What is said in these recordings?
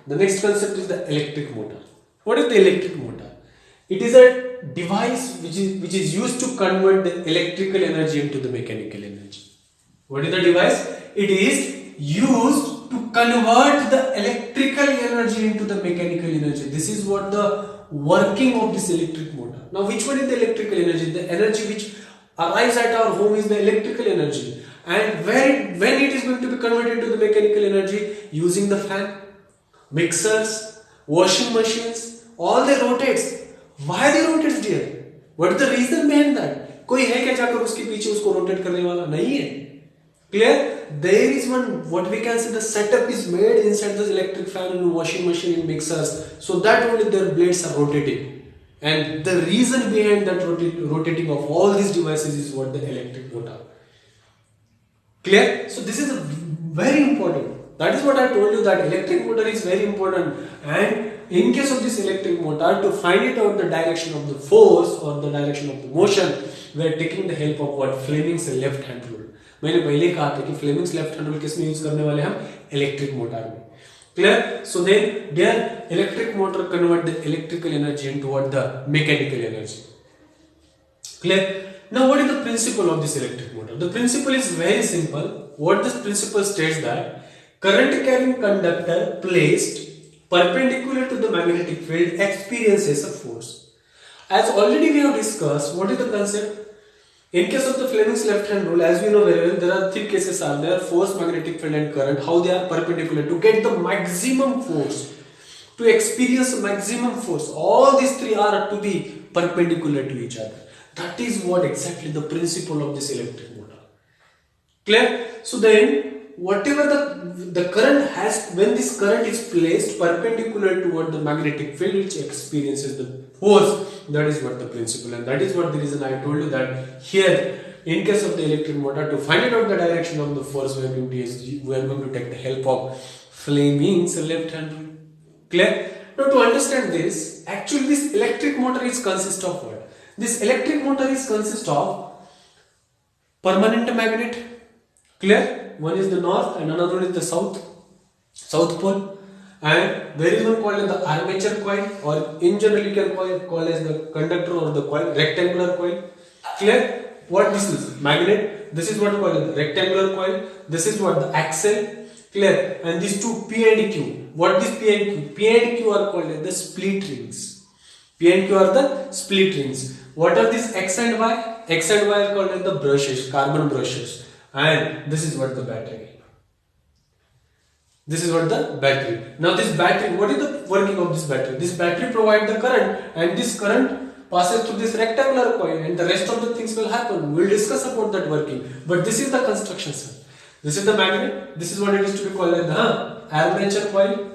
The next concept is the electric motor. What is the electric motor? It is a device which is used to convert the electrical energy into the mechanical energy. What is the device? It is used to convert the electrical energy into the mechanical energy. This is what the working of this electric motor. Now, which one is the electrical energy? The energy which arrives at our home is the electrical energy. And when it is going to be converted to the mechanical energy? Using the fan, mixers, washing machines, all they rotates. Why they rotates, dear? What is the reason behind that? कोई है क्या जाकर उसके पीछे उसको rotate करने वाला? नहीं है. Clear? There is one, what we can say, the setup is made inside this electric fan and washing machine and mixers, so that only their blades are rotating. And the reason behind that rotating of all these devices is what? The electric motor. Clear? So this is very important. That is what I told you, that electric motor is very important. And in case of this electric motor, to find it out the direction of the force or the direction of the motion, we are taking the help of what? Fleming's left hand rule. मैंने पहले कहा था कि Fleming's left hand rule किसमें use करने वाले हम? Electric motor में. Clear? So then their electric motor convert the electrical energy into what? The mechanical energy. Clear? Now, what is the principle of this electric motor? The principle is very simple. What this principle states that current carrying conductor placed perpendicular to the magnetic field experiences a force. As already we have discussed, what is the concept? In case of the Fleming's left hand rule, as we know very well, there are three cases are there: force, magnetic field and current. How they are perpendicular to get the maximum force, to experience maximum force. All these three are to be perpendicular to each other. That is what exactly the principle of this electric motor. Clear? So then, whatever the current has, when this current is placed perpendicular toward the magnetic field, which experiences the force, that is what the principle, and that is what the reason I told you that here, in case of the electric motor, to find out the direction of the force, we are going to take the help of Fleming's left hand rule. Clear? Now, to understand this, actually this electric motor is consist of what? This electric motor is consist of permanent magnet. Clear? One is the north and another one is the south pole. And there is one called as the armature coil, or in general you can call as the conductor or the coil, rectangular coil. Clear? What this is? Magnet. This is what we call as the rectangular coil. This is what? The axle. Clear? And these two P and Q. What is P and Q? P and Q are called as the split rings. P and Q are the split rings. What are these X and Y? X and Y are called as the brushes, carbon brushes. And this is what? The battery. This is what? The battery. Now this battery, what is the working of this battery? This battery provides the current, and this current passes through this rectangular coil, and the rest of the things will happen. We will discuss about that working. But this is the construction, sir. This is the magnet. This is what it is to be called as the armature coil.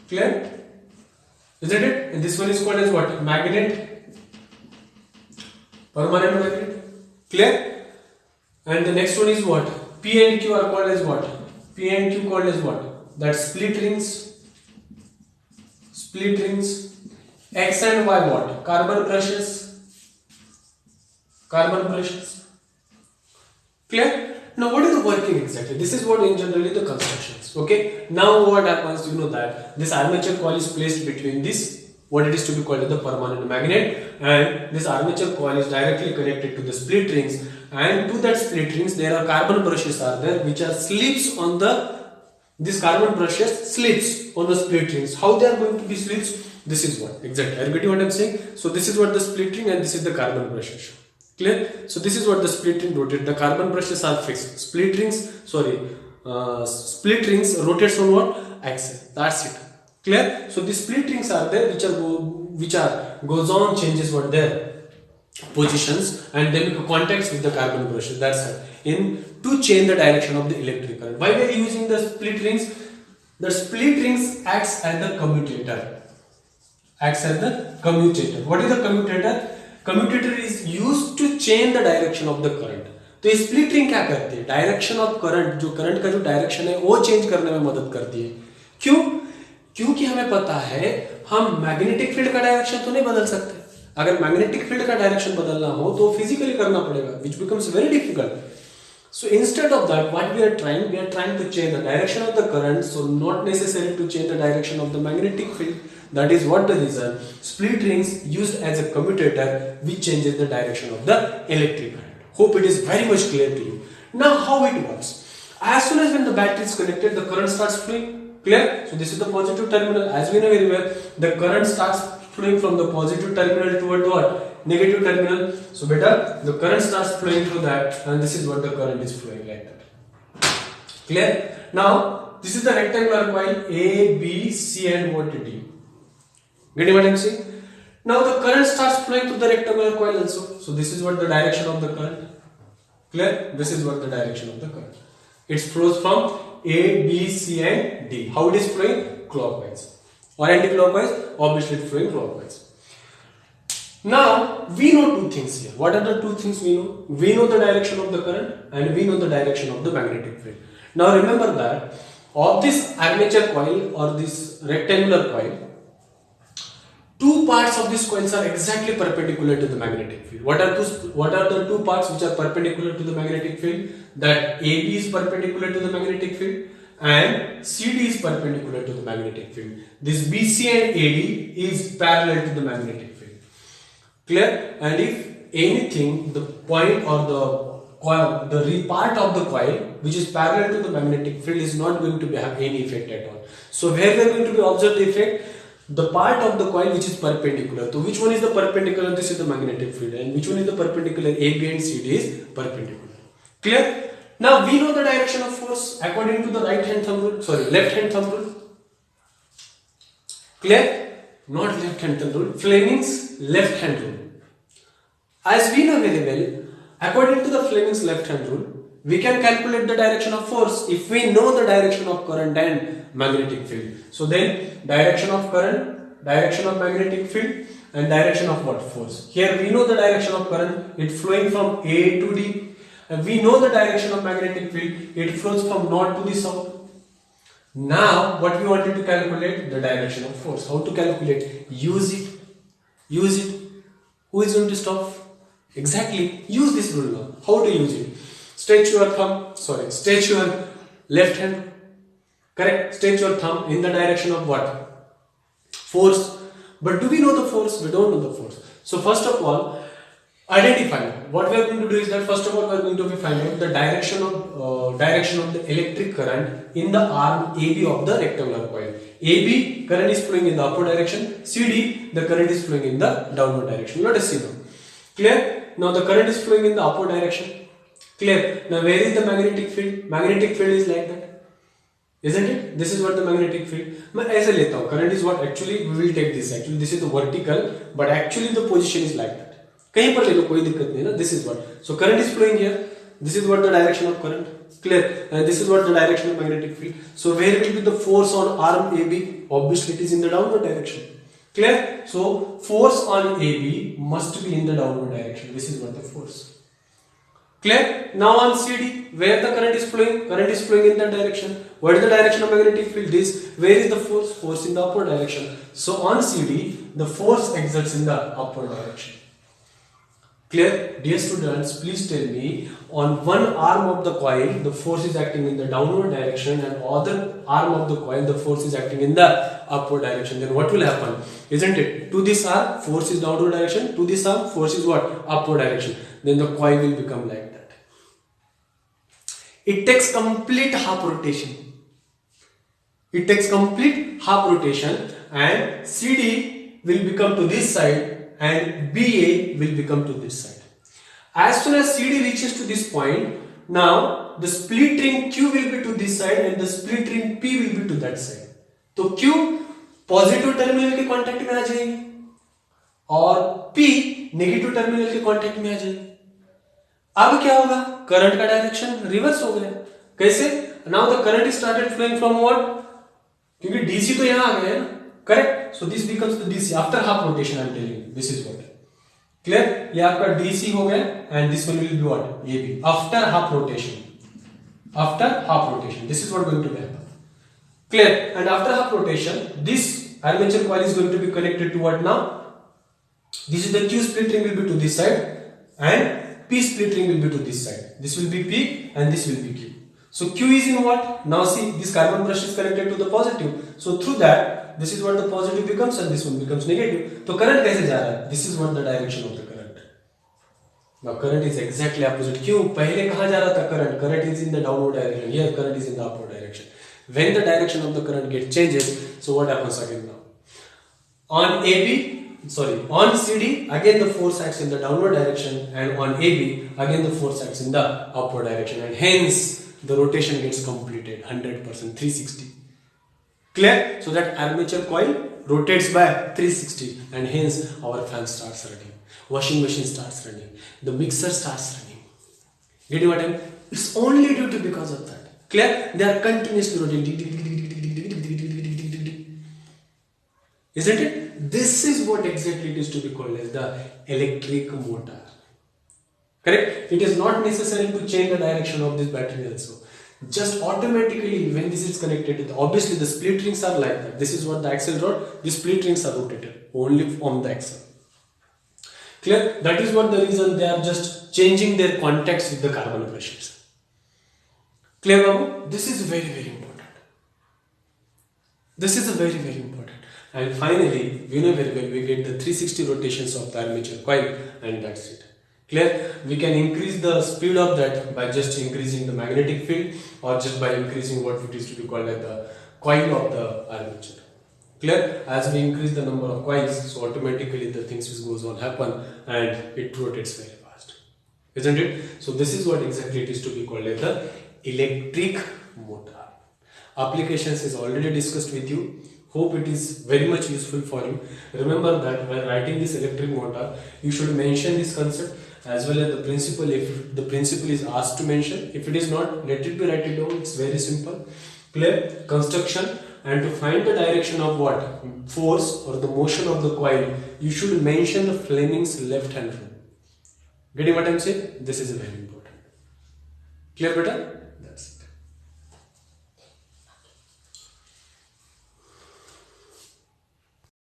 Clear? Isn't it? And this one is called as what? Magnet. Permanent magnet. Clear? And the next one is what? P and Q are called as what? P and Q called as what? That split rings. Split rings. X and Y what? Carbon brushes. Carbon brushes. Clear? Now what is the working exactly? This is what in generally the constructions. Okay. Now what happens? You know that this armature coil is placed between this, what it is to be called as the permanent magnet, and this armature coil is directly connected to the split rings, and to that split rings there are carbon brushes are there which are slips on the, this carbon brushes slips on the split rings. How they are going to be slips? This is what exactly. Are you getting what I am saying? So this is what the split ring, and this is the carbon brushes. Clear? So this is what the split ring rotates. The carbon brushes are fixed. Split rings rotates on what? Axle. That's it. Clear? So the split rings are there which are goes on changes what their positions, and they make contacts with the carbon brushes. That's it. To change the direction of the electric current. Why we are using the split rings? The split rings acts as the commutator. Acts as the commutator. What is the commutator? Commutator is used to change the direction of the current. तो ये split ring क्या करती है? Direction of current, जो current का जो direction है वो चेंज करने में मदद करती है. क्यों? क्योंकि हमें पता है हम मैग्नेटिक फील्ड का डायरेक्शन तो नहीं बदल सकते. अगर मैग्नेटिक फील्ड का डायरेक्शन बदलना हो तो फिजिकली करना पड़ेगा, which becomes very difficult. So instead of that, what we are trying to change the direction of the current. So not necessary to change the direction of the magnetic field. That is what the reason split rings used as a commutator which changes the direction of the electric current. Hope it is very much clear to you. Now how it works? As soon as when the battery is connected, the current starts flowing. Clear? So this is the positive terminal. As we know very well, the current starts flowing from the positive terminal toward what? Negative terminal. So beta, the current starts flowing through that, and this is what the current is flowing like that. Clear? Now this is the rectangular coil A, B, C and what D. Getting what I am saying? Now the current starts flowing through the rectangular coil also. So this is what the direction of the current. Clear? This is what the direction of the current. It flows from A, B, C and D. How it is flowing? Clockwise. Or anti-clockwise? Obviously it is flowing clockwise. Now we know two things here. What are the two things we know? We know the direction of the current and we know the direction of the magnetic field. Now remember that of this armature coil or this rectangular coil, two parts of this coils are exactly perpendicular to the magnetic field. What are the two parts which are perpendicular to the magnetic field? That AB is perpendicular to the magnetic field and CD is perpendicular to the magnetic field. This BC and AD is parallel to the magnetic field. Clear? And if anything, the point or the coil, the part of the coil which is parallel to the magnetic field is not going to have any effect at all. So where we are going to be observe the effect? The part of the coil which is perpendicular. So which one is the perpendicular? This is the magnetic field. And which one is the perpendicular? AB and CD is perpendicular. Clear? Now we know the direction of force according to the left hand thumb rule. Clear? Not left hand thumb rule. Fleming's left hand rule. As we know very well, according to the Fleming's left hand rule, we can calculate the direction of force if we know the direction of current and magnetic field. So then direction of current, direction of magnetic field and direction of what? Force. Here we know the direction of current, it flowing from A to D. And we know the direction of magnetic field, it flows from north to the south. Now what we wanted to calculate? The direction of force. How to calculate? Use it. Who is going to stop? Exactly. Use this rule now. How to use it? Stretch your left hand. Correct? Stretch your thumb in the direction of what? Force. But do we know the force? We don't know the force. So first of all, identify. What we are going to do is that first of all we are going to be finding out the direction of the electric current in the arm AB of the rectangular coil. AB current is flowing in the upward direction. CD the current is flowing in the downward direction. Let us see now. Clear? Now the current is flowing in the upward direction. Clear? Now where is the magnetic field? Magnetic field is like that. Isn't it? This is what the magnetic field. मैं ऐसे लेता हूँ. Current is what actually we will take this. Actually this is the vertical, but actually the position is like that. कहीं पर ले लो कोई दिक्कत नहीं ना. This is what. So current is flowing here. This is what the direction of current. Clear? And this is what the direction of magnetic field. So where will be the force on arm AB? Obviously it is in the downward direction. Clear? So force on AB must be in the downward direction. This is what the force. Clear? Now on CD, where the current is flowing? Current is flowing in that direction. What is the direction of magnetic field? This. Where is the force? Force in the upward direction. So on CD, the force exerts in the upward direction. Clear? Dear students, please tell me, on one arm of the coil, the force is acting in the downward direction, and other arm of the coil, the force is acting in the upward direction. Then what will happen? Isn't it? To this arm, force is downward direction. To this arm, force is what? Upward direction. Then the coil will become like that. It takes complete half rotation. And CD will become to this side and BA will become to this side. As soon as CD reaches to this point, now the split ring Q will be to this side and the split ring P will be to that side. So Q positive terminal के contact में आ जाएगी और P negative terminal के contact में आ जाएगी. अब क्या होगा? करंट का डायरेक्शन रिवर्स हो गया. कैसे? Now the current started flowing from what? क्योंकि डीसी तो यहां आ गया है ना. Correct. So this becomes the DC after half rotation. I am telling you this is what. Clear? ये आपका डीसी हो गया and this one will be what? AB after half rotation. This is what going to happen. Clear? And after half rotation, this armature coil is going to be connected to what now? This is the Q split ring will be to this side and P splittering will be to this side. This will be P and this will be Q. So Q is in what? Now see, this carbon brush is connected to the positive. So through that, this is what the positive becomes and this one becomes negative. So current kaise ja raha hai? This is what the direction of the current. Now current is exactly opposite. Kyun? Pehle kahan ja raha tha current? Current is in the downward direction. Here current is in the upward direction. When the direction of the current gets changes, so what happens again now? On on CD, again the force acts in the downward direction, and on AB, again the force acts in the upward direction, and hence the rotation gets completed 100%, 360. Clear? So that armature coil rotates by 360, and hence our fan starts running, washing machine starts running, the mixer starts running. Getting what I mean? It's only due to because of that. Clear? They are continuously rotating. Isn't it? This is what exactly it is to be called as the electric motor. Correct? It is not necessary to change the direction of this battery also. Just automatically when this is connected, obviously the split rings are like that. This is what the axle rod, the split rings are rotated only on the axle. Clear? That is what the reason they are just changing their contacts with the carbon brushes. Clear, Babu? This is very, very important. This is a very, very important. And finally, we know very well, we get the 360 rotations of the armature coil, and that's it. Clear? We can increase the speed of that by just increasing the magnetic field, or just by increasing what it is to be called as the coil of the armature. Clear? As we increase the number of coils, so automatically the things which goes on happen and it rotates very fast. Isn't it? So this is what exactly it is to be called as the electric motor. Applications is already discussed with you. Hope it is very much useful for you. Remember that when writing this electric motor, you should mention this concept as well as the principle if the principle is asked to mention. If it is not, let it be written down. It's very simple. Clear? Construction, and to find the direction of what? Force or the motion of the coil, you should mention the Fleming's left hand rule. Getting what I am saying? This is very important. Clear, beta?